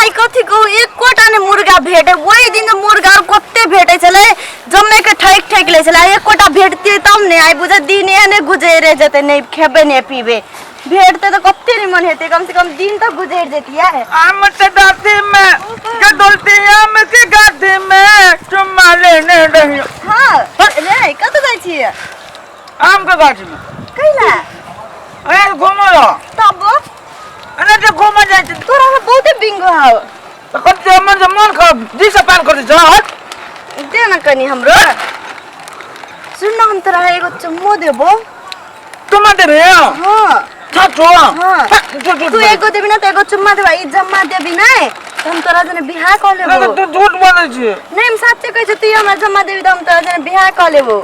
आइ कथी कहू एकोटा ने मुर्गा भेटे वही दिन मुर्गा कते भेटे छले जम्मे के ठैक ठैक ले छले एकोटा भेटते तब ने आइ बुझे दिन एने गुजरे जते नहीं खेबे नहीं पीबे भेटते तो कते नहीं मन हेते कम से कम दिन तो गुजर जेतिया है आम से दाती में के डोलती आम के गाती में चुम्मा लेने रही हां रे कत जाय छी आम के गाछ में कैला ए घुमलो तब अने जे घुम जाय छ तोरा बहुते बिंगो हाव कते मन खा जी से पान कर छ हट दे न कनी हमरो सुन न हम तोरा एगो चुम्मो देबो तुम देबे हां छाटो हां तू एगो देबी ना तो एगो चुम्मा देबा ई जम्मा देबी नै हम तोरा जने बियाह क लेबो तू झूठ बोलै छी नहीं हम सच्चे कहै छी तू हमरा जम्मा देबी तो हम तोरा जने बियाह क लेबो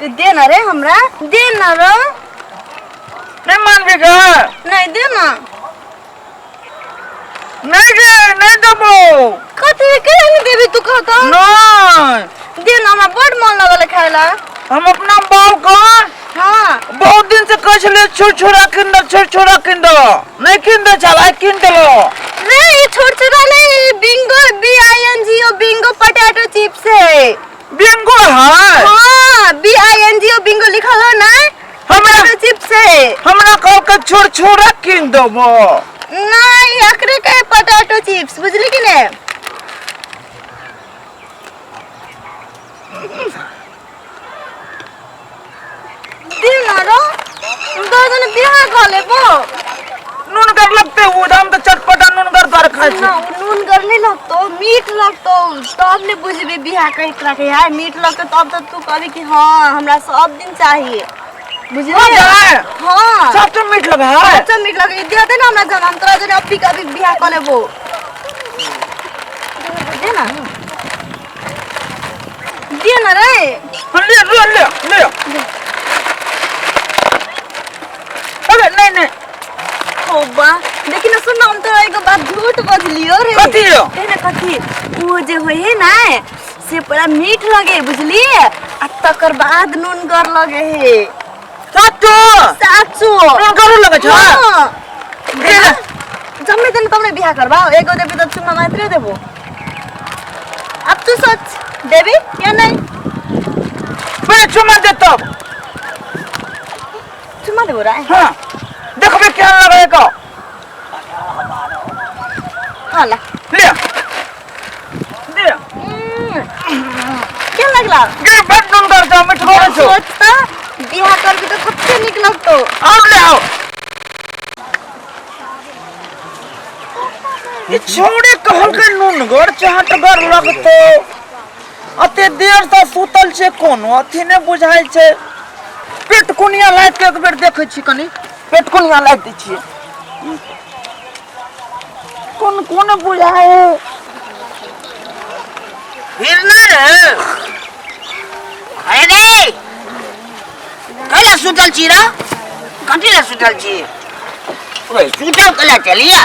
दे न रे हमरा दे न रे नहीं मानबी का नहीं दे न नहीं देबो कथि के नहीं देबी तू कहता नहीं दे न हमरा बड़ मन लगल खाइला हम अपना बाल को हां बहुत दिन से कहले छोरा किन दो नहीं किन दे चला किन देलो रे ये छोरा नहीं Bingo BINGO Bingo potato chips है बिंगो है हां BINGO बिंगो लिखल हो ना हमरा चिप्स है हमरा कह के छोरा किन देबो नहीं एकरे के पोटैटो चिप्स बुझली कि ने दिन रो दो जन बियाह क लेबो नून कर लगते हो दाम तो चटपटा नून कर द्वार खाइ छी ना नून कर नहीं लगतो मीठ लगतो तब ने बुझबे बियाह कइक रखे है मीठ लगतो तब तो तू कहबी कि हां हमरा सब दिन चाहिए बुझली हां सब तो मीठ लगा है सब मीठ लगे देते ना हमरा जन हम तोरा जन अभी कभी बियाह क लेबो दे ना रे ले अरे नहीं होबा देखि न सुन हम तो एगो बात झूठ बजलियो रे कथि हो तेरे कथि वो जे होय है ना से पूरा मीठ लगे बुझली आ तकर बाद नून कर लगे है साचो नून कर लगे छ जम्मे दिन तुमने बियाह करबा एगो देबी तो चुम्मा मात्र देबो अब तू सोच देबी या नहीं मैं चुम्मा देतो चुम्मा देबो रे हां देखबे क्या लगेगा हां ले दे क्या लगला गे बड नून कर जा मिठ करे छो सोचता बियाह करबी तो सबसे निक लगतो आओ ले आओ ये छोड़े कहल के नून गड़ चाहटगर लगतो अते देर से सुतल छे कोनो अथी ने बुझाइल छे पेट कुनिया लाइट के एक बेर देखै छी कनी पेट कुनिया लाइट दै छी कोन बुझाए हिरना रे अरे कला सुतल छी रा कथि सुतल छी ओए सुतल कला चलिया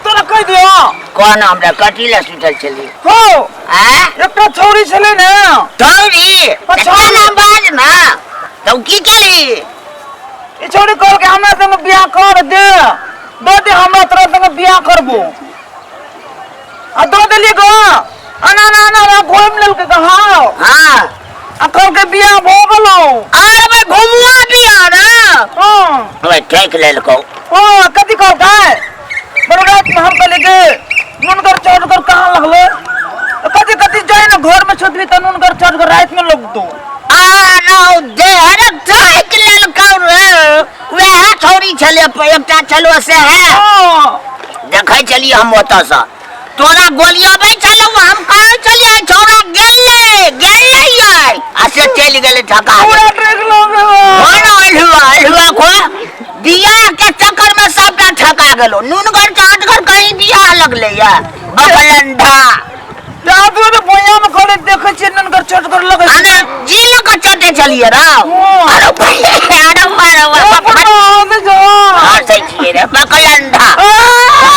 तोरा कह दियो कोन हमरा कटिला सुतल चली हो आ एकटा छोरी छले ने छोरी छोरी बाज ना तो की करी ई छोरी कहल के हमरा संग बियाह कर दे हमरा तोरा संग बियाह करबो आ दो देली गो अना घूम लेल के कहां हां आ कहल के बियाह भ गेलो अरे भाई घुमुआ बियाह ना हां ओए ठीक लेल को हां कथि कहल गए बरोरात में हम कहले के नूनगर चढ़कर कहां लगले कथि जाए ना घर में छतवी त नूनगर चढ़कर रात में लग दो आ नो दे अरे ठीक लेल को रे वह छोरी छले एकटा चलो से है हां देखै चली हम ओता सा तोरा गोलिया भाई चलो हम कहां चलिए छोरा गेले यार आसे चल गेले ठका पूरा ट्रैक लगे हुआ को बियाह के चक्कर में सबटा ठका गेलो नूनगर चाटकर कहीं बियाह लगले या बकलंधा दादू ने बोया में खड़े देखे छ नूनगर चढ़कर लगे अरे जिल को चटे चलिए रा अरे भाई हां सही छिए रे बकलंधा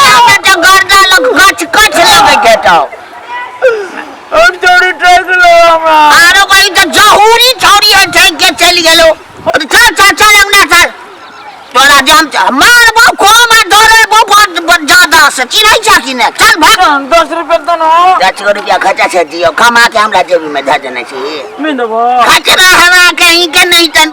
हमरा तो गर्दा लग कच लगे के तो हम जोड़ी ट्रैक लो हमरा अरे भाई तो जहूरी छोरी है ठीक के चल गेलो चल लगना सर तोरा जाम मारबो को मार धरे बहुत ज्यादा से चिन्है छ कि ने चल भाग 10 रुपया दो न 10 रुपया खर्चा से दियो कमा के हमरा जेबी में धऽ देने छी नहीं देबो खचरा हवा कहीं के नहीं तन